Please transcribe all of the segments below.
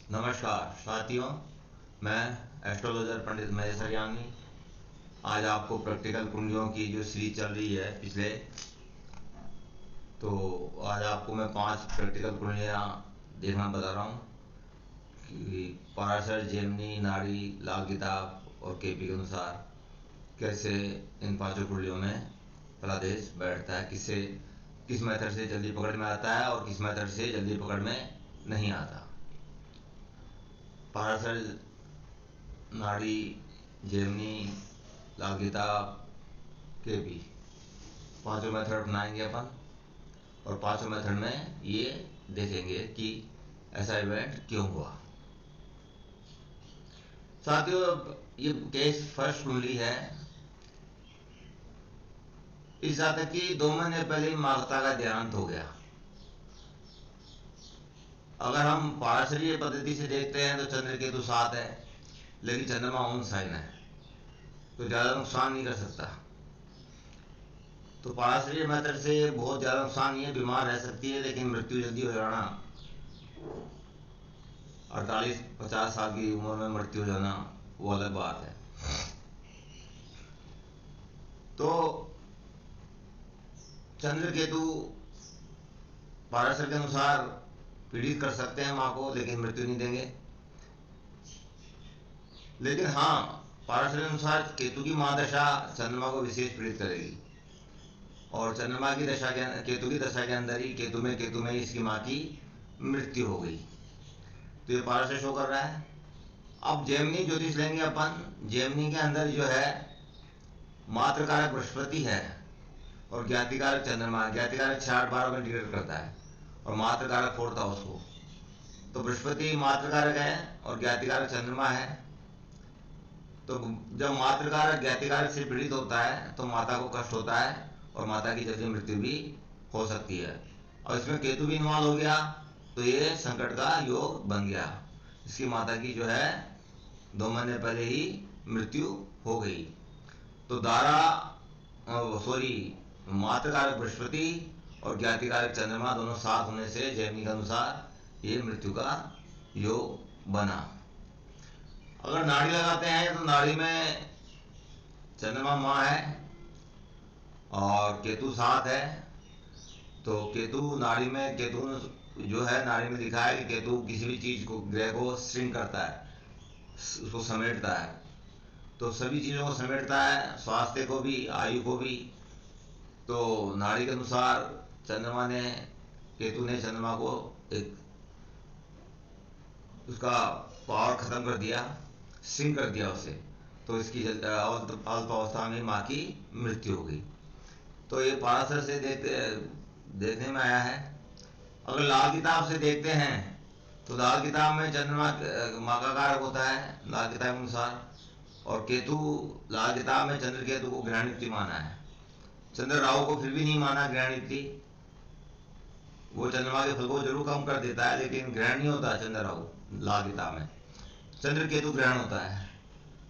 नमस्कार साथियों, मैं एस्ट्रोलॉजर पंडित महेश हरियाणी आज आपको प्रैक्टिकल कुंडलियों की जो सीरीज चल रही है पिछले, तो आज आपको मैं 5 प्रैक्टिकल कुंडलियाँ देखना बता रहा हूँ कि पाराशर, जेमिनी, नाड़ी, लाल किताब और केपी के अनुसार कैसे इन पांचों कुंडलियों में फलादेश बैठता है, किससे किस मेथड से जल्दी पकड़ में आता है और किस मेथड से जल्दी पकड़ में नहीं आता। पाराशर, नाड़ी, जेमिनी, लाल किताब, के भी पांचों मेथड अपनाएंगे अपन, और पांचों मेथड में ये देखेंगे कि ऐसा इवेंट क्यों हुआ। साथियों, ये केस फर्स्ट कुंडली है। इस जातक की 2 महीने पहले ही माता का देहांत हो गया। अगर हम पाराशरीय पद्धति से देखते हैं तो चंद्र केतु साथ है, लेकिन चंद्रमा ओन साइन है, तो ज्यादा नुकसान नहीं कर सकता। तो पाराशरीय मेथड से बहुत ज्यादा नुकसान नहीं है, बीमार रह सकती है लेकिन मृत्यु जल्दी हो जाना, 48-50 साल की उम्र में मृत्यु हो जाना, वो अलग बात है। तो चंद्र केतु पाराशर के अनुसार पीड़ित कर सकते हैं मां को, लेकिन मृत्यु नहीं देंगे। लेकिन हाँ, पाराशर के अनुसार केतु की महादशा चंद्रमा को विशेष पीड़ित करेगी, और चंद्रमा की दशा के केतु की दशा के अंदर ही केतु में ही इसकी मां की मृत्यु हो गई। तो ये पाराशर शो कर रहा है। अब जेमिनी ज्योतिष लेंगे अपन। जेमिनी के अंदर जो है मात्रकारक बृहस्पति है और ज्ञातिकारक चंद्रमा। ज्ञातिकारक 6-8-12 को इंडिकेट करता है और मात्रकारक 4th हाउस को। तो बृहस्पति मात्रकारक है और ज्ञातिकारक चंद्रमा है। तो जब मात्रकारक ज्ञातिकारक से पीड़ित होता है तो माता को कष्ट होता है और माता की जल्दी मृत्यु भी हो सकती है। और इसमें केतु भी इन्वॉल्व हो गया तो ये संकट का योग बन गया। इसकी माता की जो है 2 महीने पहले ही मृत्यु हो गई। तो मात्रकारक बृहस्पति और ज्ञातिकारक चंद्रमा दोनों साथ होने से जेमिनी के अनुसार ये मृत्यु का योग बना। अगर नाड़ी लगाते हैं तो नाड़ी में चंद्रमा मां है और केतु साथ है। तो केतु नाड़ी में, केतु जो है नाड़ी में लिखा है कि केतु किसी भी चीज को, ग्रह को श्रिंक करता है, उसको समेटता है। तो सभी चीजों को समेटता है, स्वास्थ्य को भी, आयु को भी। तो नाड़ी के अनुसार केतु ने चंद्रमा को एक उसका पावर खत्म कर दिया, श्रिंक कर दिया उसे। तो इसकी अल्प अवस्था में मां की मृत्यु हो गई। तो ये पाराशर से देखने में आया है। अगर लाल किताब से देखते हैं तो लाल किताब में चंद्रमा मां का कारक होता है लाल किताब के अनुसार, और केतु लाल किताब में चंद्र केतु को ग्रहण युक्ति माना है। चंद्र राहु को फिर भी नहीं माना ग्रहण युक्ति। वो चंद्रमा के फल को जरूर कम कर देता है, लेकिन ग्रहण नहीं होता चंद्र राहु लाल किताब में। चंद्र केतु ग्रहण होता है,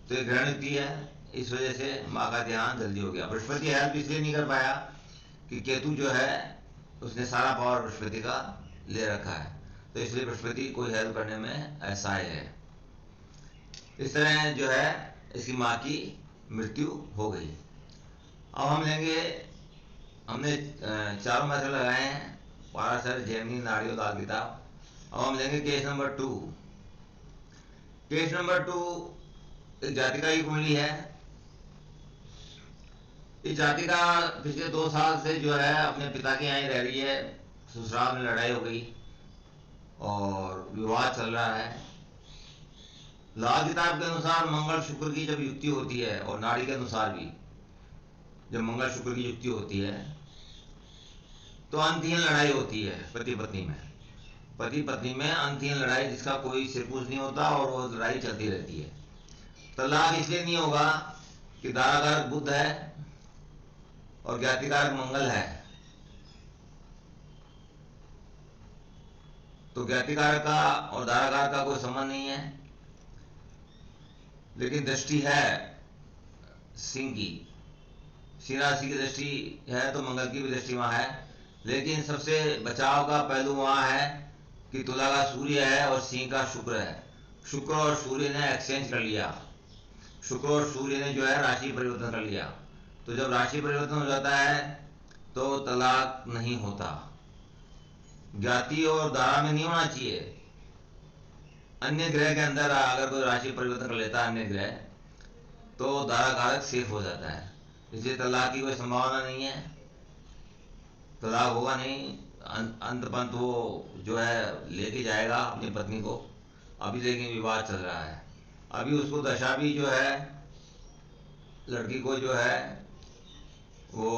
तो ये ग्रहण युक्ति है। इस वजह से मां का ध्यान जल्दी हो गया। बृहस्पति हेल्प इसलिए नहीं कर पाया कि केतु जो है उसने सारा पावर बृहस्पति का ले रखा है, तो इसलिए बृहस्पति कोई हेल्प करने में असहाय है। इस तरह जो है इसकी मां की मृत्यु हो गई। अब हम लेंगे, हमने चारों मेथड लगाए हैं, पाराशर, जेमिनी, नाड़ी और लाल किताब। अब हम लेंगे केस नंबर 2। केस नंबर 2 एक जातिका की कुंडली है। इस जातिका पिछले 2 साल से जो है अपने पिता के यहाँ ही रह रही है। ससुराल में लड़ाई हो गई और विवाद चल रहा है। लाल किताब के अनुसार मंगल शुक्र की जब युक्ति होती है, और नाड़ी के अनुसार भी जब मंगल शुक्र की युक्ति होती है, तो अंतहीन लड़ाई होती है पति पत्नी में अंतहीन लड़ाई, जिसका कोई सिरपूछ नहीं होता और वो लड़ाई चलती रहती है। तलाक इसलिए नहीं होगा कि दाराकारक बुध है और ज्ञातिकारक मंगल है। तो ज्ञातिकारक का और दाराकारक का कोई संबंध नहीं है, लेकिन दृष्टि है सिंह की, सिंह राशि की दृष्टि है, तो मंगल की भी दृष्टि वहां है। लेकिन सबसे बचाव का पहलू वहां है कि तुला का सूर्य है और सिंह का शुक्र है। शुक्र और सूर्य ने एक्सचेंज कर लिया, शुक्र और सूर्य ने जो है राशि परिवर्तन कर लिया। तो जब राशि परिवर्तन हो जाता है तो तलाक नहीं होता। ज्ञाति और धारा में नहीं होना चाहिए। अन्य ग्रह के अंदर अगर कोई राशि परिवर्तन कर लेता है अन्य ग्रह, तो धारा कारक सेफ हो जाता है, इसलिए तलाक की कोई संभावना नहीं है, तलाक होगा नहीं। अंत पंत वो जो है लेके जाएगा अपनी पत्नी को। अभी लेकिन विवाद चल रहा है, अभी उसको दशा भी जो है लड़की को जो है वो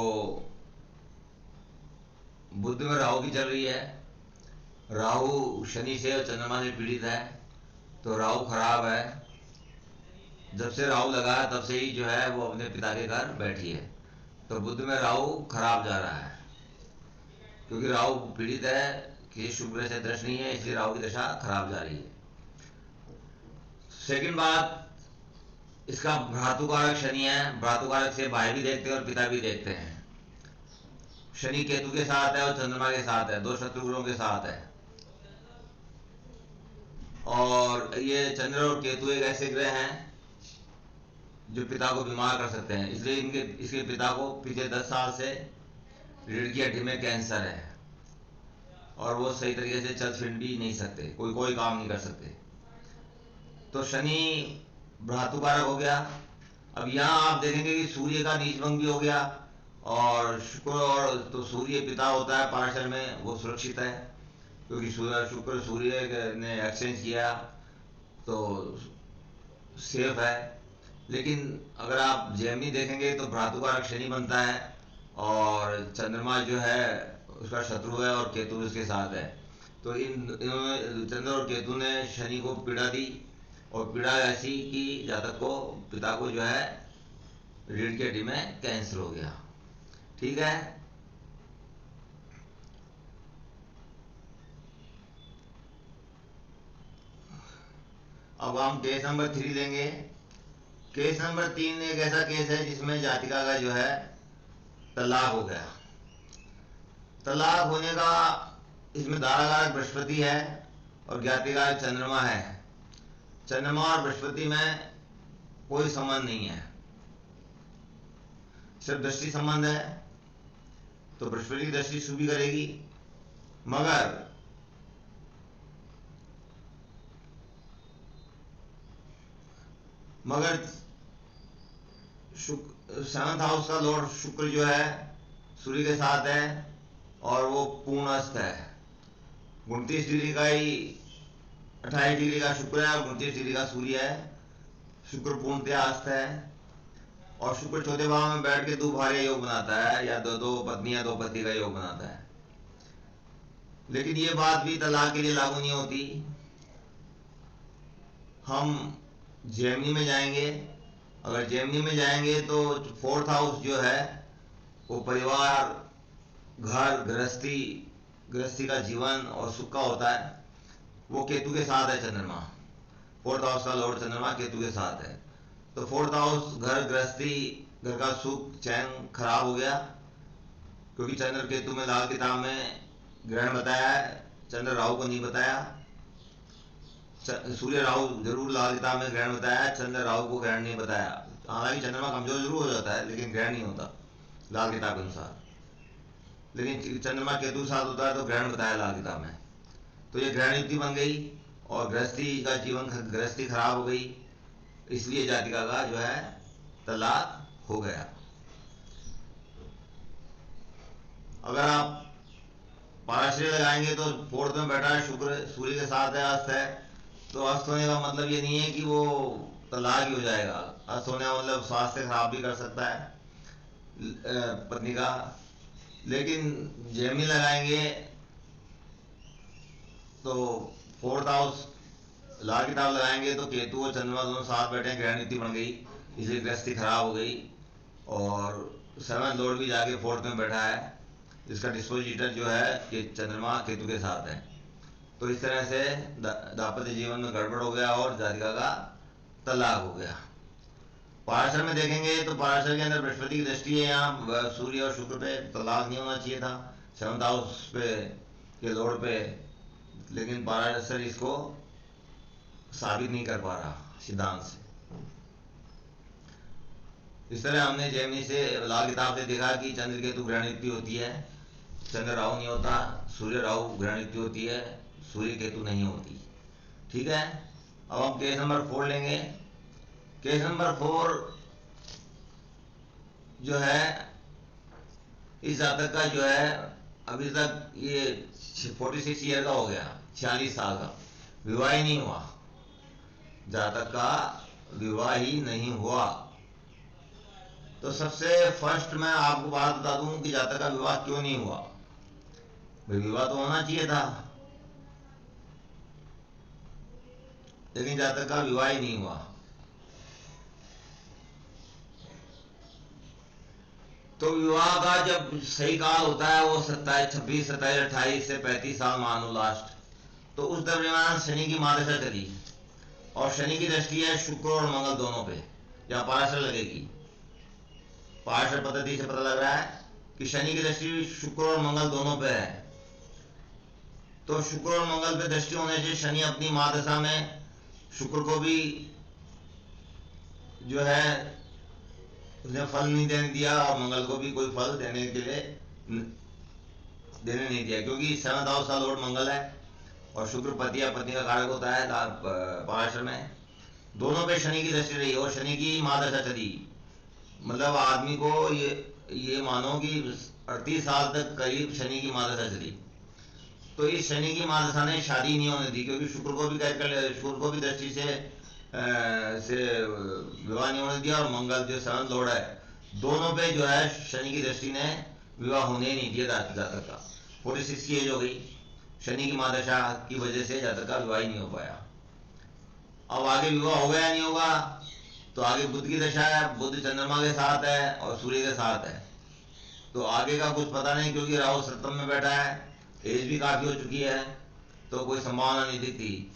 बुद्ध में राहु की चल रही है। राहु शनि से और चंद्रमा से पीड़ित है, तो राहु खराब है। जब से राहु लगा है तब से ही जो है वो अपने पिता के घर बैठी है, तो बुद्ध में राहु खराब जा रहा है, क्योंकि राहु पीड़ित है कि शुक्र से दृष्टि नहीं है, इसलिए राहु की दशा खराब जा रही है। सेकंड बात, इसका भ्रातुकारक शनि है। भ्रातुकारक से भाई भी देखते हैं और पिता भी देखते हैं। शनि केतु के साथ है और चंद्रमा के साथ है, दो शत्रु ग्रहों के साथ है। और ये चंद्र और केतु एक ऐसे ग्रह हैं जो पिता को बीमार कर सकते हैं, इसलिए इसके पिता को पिछले 10 साल से रीढ़ की हड्डी में कैंसर है और वो सही तरीके से चल फिर भी नहीं सकते, कोई काम नहीं कर सकते। तो शनि भ्रातुकारक हो गया। अब यहाँ आप देखेंगे कि सूर्य का नीच भंग भी हो गया, और शुक्र और तो सूर्य पिता होता है पार्षद में, वो सुरक्षित है, क्योंकि शुक्र सूर्य ने एक्सचेंज किया तो सेफ है। लेकिन अगर आप जेमिनी देखेंगे तो भ्रातुकारक शनि बनता है और चंद्रमा जो है उसका शत्रु है और केतु उसके साथ है। तो इन्होंने चंद्र और केतु ने शनि को पीड़ा दी, और पीड़ा ऐसी कि जातक को पिता को जो है रीढ़ की हड्डी में कैंसर हो गया। ठीक है, अब हम केस नंबर 3 लेंगे। केस नंबर 3 एक ऐसा केस है जिसमें जातिका का जो है तलाक हो गया। तलाक होने का इसमें धाराकारक बृहस्पति है और ज्ञातिकारक चंद्रमा है। चंद्रमा और बृहस्पति में कोई संबंध नहीं है, सिर्फ दृष्टि संबंध है, तो बृहस्पति की दृष्टि शुभ भी करेगी। मगर सेवंथ हाउस का लॉर्ड शुक्र जो है सूर्य के साथ है और वो पूर्णस्थ है। 29 डिग्री का ही 28 डिग्री का शुक्र है और 29 डिग्री का सूर्य है। शुक्र पूर्णतया अस्त है और शुक्र चौथे भाव में बैठ के दुभार्य योग बनाता है, या दो पत्नी या दो पति का योग बनाता है। लेकिन ये बात भी तलाक के लिए लागू नहीं होती। हम जेमिनी में जाएंगे, अगर जेमिनी में जाएंगे तो 4th हाउस जो है वो परिवार, घर, गृहस्थी का जीवन और सुख का होता है। वो केतु के साथ है चंद्रमा, 4th हाउस का लॉर्ड चंद्रमा केतु के साथ है। तो 4th हाउस घर, गृहस्थी, घर का सुख चैन खराब हो गया, क्योंकि चंद्र केतु में लाल किताब में ग्रहण बताया है, चंद्र राहु को नहीं बताया। सूर्य राहु जरूर लाल किताब में ग्रहण बताया है, चंद्र राहु को ग्रहण नहीं बताया। हालांकि चंद्रमा कमजोर जरूर हो जाता है लेकिन ग्रहण नहीं होता लाल किताब के अनुसार। लेकिन चंद्रमा केतु के साथ होता है तो ग्रहण बताया लाल किताब में। तो ये ग्रहण युक्ति बन गई और गृहस्थी का जीवन, गृहस्थी खराब हो गई, इसलिए जातिका का जो है तलाक हो गया। अगर आप पाराश्रय लगाएंगे तो 4th में बैठा है शुक्र, सूर्य के साथ है, अस्त है, तो अस्त होने का मतलब ये नहीं है कि वो तलाक ही हो जाएगा। अस्त होने का मतलब स्वास्थ्य खराब भी कर सकता है पत्नी का। लेकिन जेमिनी लगाएंगे तो 4th हाउस लाल किताब लगाएंगे तो केतु और चंद्रमा दोनों साथ बैठे हैं, ग्रहण नीति बन गई, इसलिए गृहस्थी खराब हो गई। और 7th लॉर्ड भी जाके 4th में बैठा है, जिसका डिस्पोजिटर जो है कि चंद्रमा केतु के साथ है। तो इस तरह से दाम्पत्य जीवन में गड़बड़ हो गया और जातिका का तलाक हो गया। पाराशर में देखेंगे तो पाराशर के अंदर बृहस्पति की दृष्टि है, यहाँ सूर्य और शुक्र पे, तलाक नहीं होना चाहिए था। 7th हाउस पे के लॉर्ड पे लेकिन पाराशर इसको साबित नहीं कर पा रहा सिद्धांत से। इस तरह हमने जेमिनी से लाल किताब से देखा कि चंद्र केतु ग्रहण युति होती है, चंद्र राहु नहीं होता, सूर्य राहु ग्रहण युति होती है, सूर्य केतु नहीं होती। ठीक है, अब हम केस नंबर 4 लेंगे। केस नंबर 4 जो है, इस जातक का जो है अभी तक ये 46 ईयर का हो गया, 46 साल का, विवाह ही नहीं हुआ, जातक का विवाह ही नहीं हुआ। तो सबसे फर्स्ट मैं आपको बात बता दूं कि जातक का विवाह क्यों नहीं हुआ। भाई विवाह तो होना चाहिए था, लेकिन जातक का विवाह ही नहीं हुआ। तो विवाह का जब सही काल होता है वो 27, 26, 27, 28 से 35 साल मान लो लास्ट, तो उस दरमियान शनि की महादशा चली, और शनि की दृष्टि है शुक्र और मंगल दोनों पे, या पाराशर लगेगी। पाराशर पद्धति से पता लग रहा है कि शनि की दृष्टि शुक्र और मंगल दोनों पे है। तो शुक्र और मंगल पे दृष्टि होने से शनि अपनी महादशा में शुक्र को भी जो है उसने फल नहीं देने दिया, और मंगल को भी कोई फल देने नहीं दिया, क्योंकि 7th हाउस का लॉर्ड मंगल है और शुक्र पति या पत्नी का कारक होता है पाराशर में। दोनों पे शनि की दृष्टि रही और शनि की महादशा चली, मतलब आदमी को ये मानो कि 38 साल तक करीब शनि की महादशा चली। तो इस शनि की महादशा ने शादी नहीं होने दी, क्योंकि शुक्र को भी दृष्टि से विवाह नहीं होने दिया, और मंगल जो 7th लॉर्ड है दोनों पे जो है शनि की दृष्टि ने विवाह होने नहीं दिया जातक का। 46 की एज हो गई, शनि की महादशा की वजह से जातक का विवाह ही नहीं हो पाया। अब आगे विवाह होगा या नहीं होगा, तो आगे बुध की दशा है, बुध चंद्रमा के साथ है और सूर्य के साथ है, तो आगे का कुछ पता नहीं, क्योंकि राहु सप्तम में बैठा है, एज भी काफी हो चुकी है, तो कोई संभावना नहीं दिखती।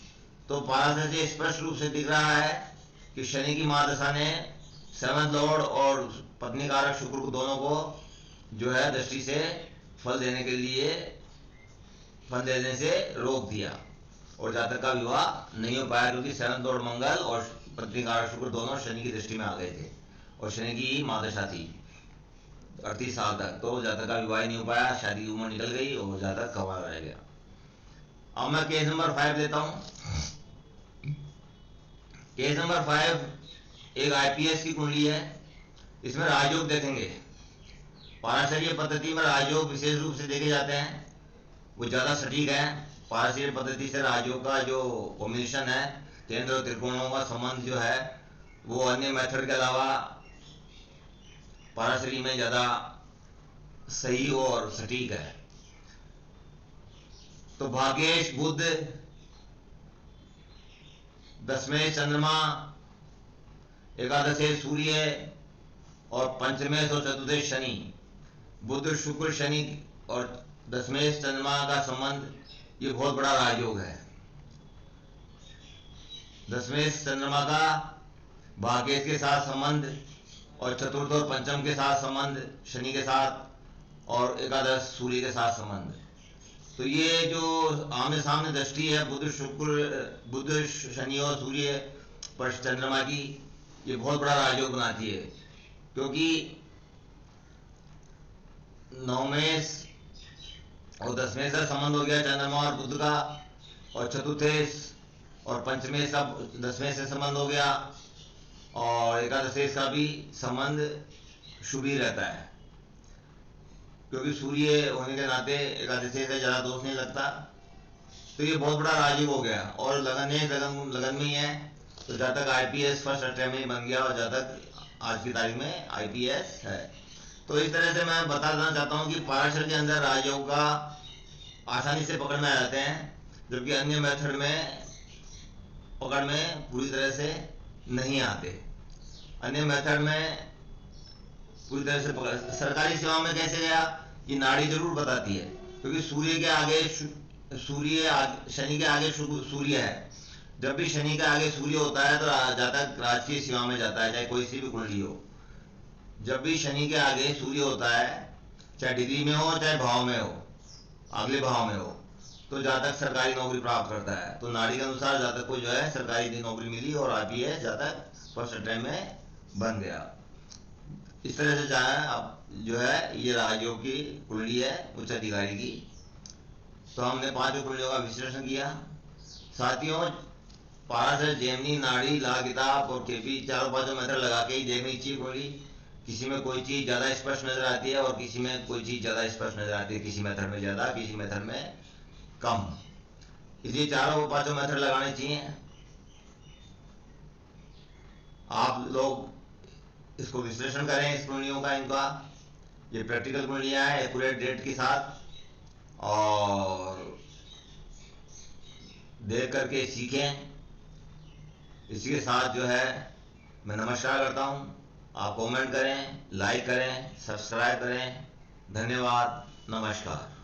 तो पाराशर से स्पष्ट रूप से दिख रहा है कि शनि की महादशा ने 7th लॉर्ड और पत्नी कारक शुक्र को दोनों को जो है दृष्टि से फल देने से रोक दिया, और जातक का विवाह नहीं हो पाया, क्योंकि 7th लॉर्ड मंगल और पत्नी कारक शुक्र दोनों शनि की दृष्टि में आ गए थे, और शनि की महादशा थी 38 साल तक, तो जातक का विवाह नहीं हो पाया, शादी की उम्र निकल गई और जातक कमा रह गया। अब मैं केस नंबर 5 लेता हूं। केस नंबर 5 एक आईपीएस की कुंडली है, इसमें राजयोग देखेंगे। पाराशरीय पद्धति में राजयोग विशेष रूप से देखे जाते हैं, वो ज्यादा सटीक है। पाराशरीय पद्धति से राजयोग का जो कॉम्बिनेशन है, केंद्र और त्रिकोणों का संबंध जो है, वो अन्य मेथड के अलावा पाराशरी में ज्यादा सही और सटीक है। तो भाग्येश बुध, 10वें चंद्रमा, एकादशे सूर्य और पंचमे और चतुर्थे शनि, बुध शुक्र शनि और 10वें चंद्रमा का संबंध, ये बहुत बड़ा राजयोग है। 10वें चंद्रमा का भाग्येश के साथ संबंध, और चतुर्थ और पंचम के साथ संबंध शनि के साथ, और एकादश सूर्य के साथ संबंध। तो ये जो आमने सामने दृष्टि है बुध शनि और सूर्य पर चंद्रमा की, ये बहुत बड़ा राजयोग बनाती है, क्योंकि 9वें और 10वें से संबंध हो गया चंद्रमा और बुध का, और चतुर्थे और पंचमे सब 10वें से संबंध हो गया, और एकादशे का भी संबंध शुभ ही रहता है, क्योंकि सूर्य होने के नाते एकादशी से ज्यादा दोष नहीं लगता। तो ये बहुत बड़ा राजयोग हो गया, और लगन में ही है, तो जब तक आईपीएस फर्स्ट अटेम्प्ट में बन गया, और जब तक आज की तारीख में आईपीएस है। तो इस तरह से मैं बता देना चाहता हूँ कि पाराशर के अंदर राजयोग का आसानी से पकड़ में आ जाते हैं, जबकि अन्य मेथड में पकड़ में पूरी तरह से नहीं आते। अन्य मेथड में पूरी तरह से पकड़, सरकारी सेवा में कैसे गया, ये नाड़ी जरूर बताती है, क्योंकि शनि के आगे सूर्य है। जब भी शनि के आगे सूर्य होता है तो जातक राजकीय सेवा में जाता है, चाहे कोई सी भी कुंडली हो। जब भी शनि के आगे सूर्य होता है, चाहे डिग्री में हो चाहे भाव में हो, अगले भाव में हो, तो जातक सरकारी नौकरी प्राप्त करता है। तो नाड़ी के अनुसार जातक को जो है सरकारी नौकरी मिली और आईपीएस जातक फर्स्ट अटेम्प्ट में बन गया। इस तरह से चाहे अब जो है ये राजयोग की कुंडली है उच्च अधिकारी की। तो हमने 5 कुंडलियों का विश्लेषण किया। साथियों, पाराशर, जेमिनी, नाड़ी, ला किताब और केपी चारों 5 मेथड लगा के ही देखनी चाहिए कुंडली। किसी में कोई चीज़ ज़्यादा स्पष्ट नजर आती है और किसी में कोई चीज़ ज़्यादा स्पष्ट नजर आती है, किसी मेथड में ज़्यादा, किसी मेथड में कम। इसलिए चारों 5 मेथड लगाने चाहिए। आप लोग इसको विश्लेषण करें इस कुंडलियों का। इनका ये प्रैक्टिकल कुंडलियाँ हैं एक्यूरेट डेट के साथ, और देख करके सीखें। इसी के साथ जो है मैं नमस्कार करता हूँ। आप कमेंट करें, लाइक करें, सब्सक्राइब करें। धन्यवाद, नमस्कार।